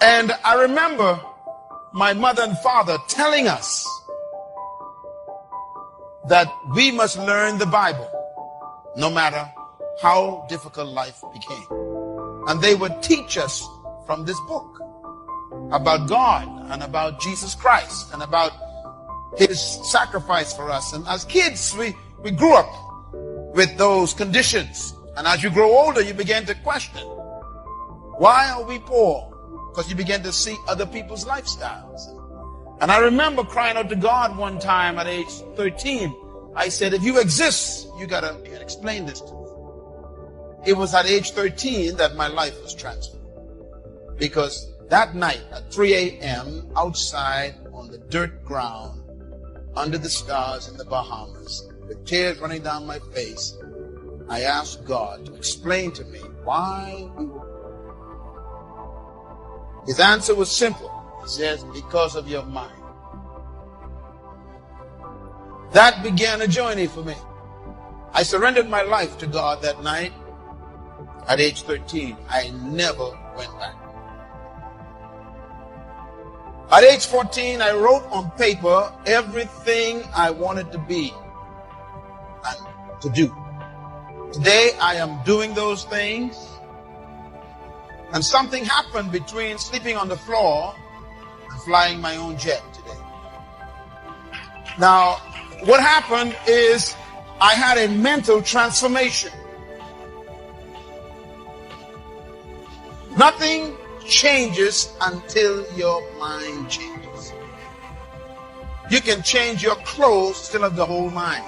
And I remember my mother and father telling us that we must learn the Bible no matter how difficult life became. And they would teach us from this book about God and about Jesus Christ and about his sacrifice for us. And as kids, we grew up with those conditions. And as you grow older, you begin to question, why are we poor? Because you begin to see other people's lifestyles. And I remember crying out to God one time at age 13. I said, if you exist, you gotta explain this to me. It was at age 13 that my life was transformed. Because that night at 3 a.m. outside on the dirt ground, under the stars in the Bahamas, with tears running down my face, I asked God to explain to me why we were. His answer was simple. He says, because of your mind. That began a journey for me. I surrendered my life to God that night at age 13. I never went back. At age 14, I wrote on paper everything I wanted to be and to do. Today, I am doing those things. And something happened between sleeping on the floor and flying my own jet today. Now, what happened is I had a mental transformation. Nothing changes until your mind changes. You can change your clothes, still have the old mind.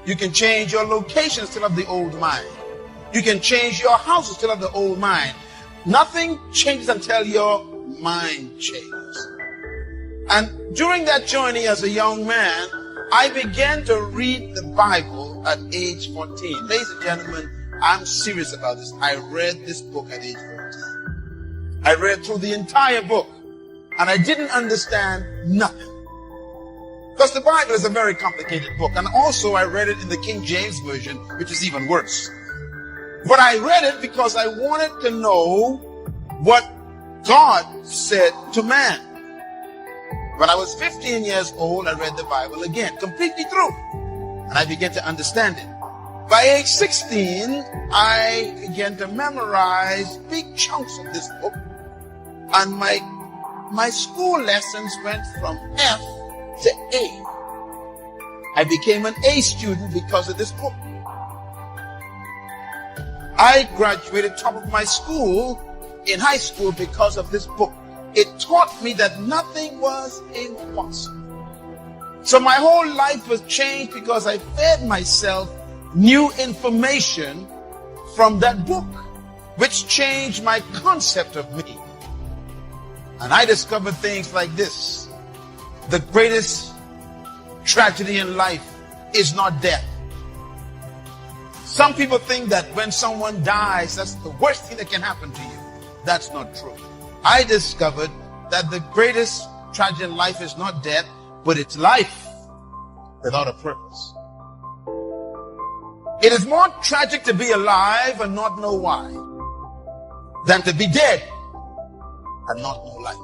You can change your location, still have the old mind. You can change your house, still have the old mind. Nothing changes until your mind changes. And during that journey as a young man, I began to read the Bible at age 14. Ladies and gentlemen, I'm serious about this. I read this book at age 14. I read through the entire book and I didn't understand nothing. Because the Bible is a very complicated book. And also I read it in the King James Version, which is even worse. But I read it because I wanted to know what God said to man. When I was 15 years old, I read the Bible again, completely through. And I began to understand it. By age 16, I began to memorize big chunks of this book. And my school lessons went from F to A. I became an A student because of this book. I graduated top of my school in high school because of this book. It taught me that nothing was impossible. So my whole life was changed because I fed myself new information from that book, which changed my concept of me. And I discovered things like this. The greatest tragedy in life is not death. Some people think that when someone dies, that's the worst thing that can happen to you. That's not true. I discovered that the greatest tragedy in life is not death, but it's life without a purpose. It is more tragic to be alive and not know why than to be dead and not know life.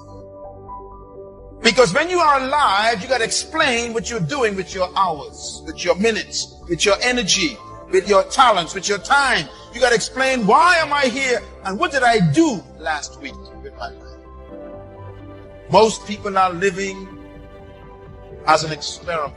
Because when you are alive, you got to explain what you're doing with your hours, with your minutes, with your energy, with your talents, with your time. You got to explain, why am I here and what did I do last week with my life? Most people are living as an experiment.